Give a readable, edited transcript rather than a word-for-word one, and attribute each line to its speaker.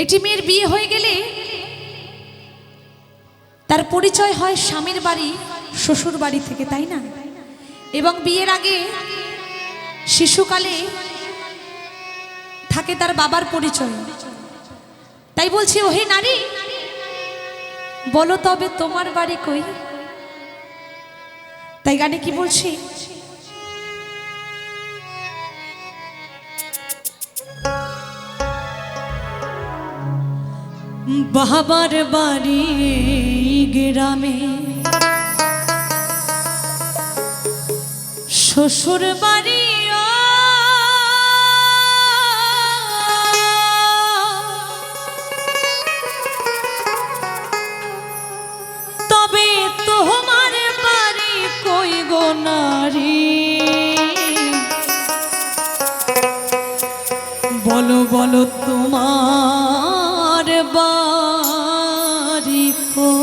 Speaker 1: একটি মেয়ের বিয়ে হয়ে গেলে তার পরিচয় হয় স্বামীর বাড়ি শ্বশুর বাড়ি থেকে, তাই না? এবং বিয়ের আগে শিশুকালে থাকে তার বাবার পরিচয়। তাই বলছি, ওহে নারী, বলো তবে তোমার বাড়ি কই? তাই গানে কি বলছি? বাবার বাড়ি গ্রামে, শ্বশুর বাড়ি তবে তোমার বাড়ি কই গো নারী? বলো বলো তোমার বাড়ি কই?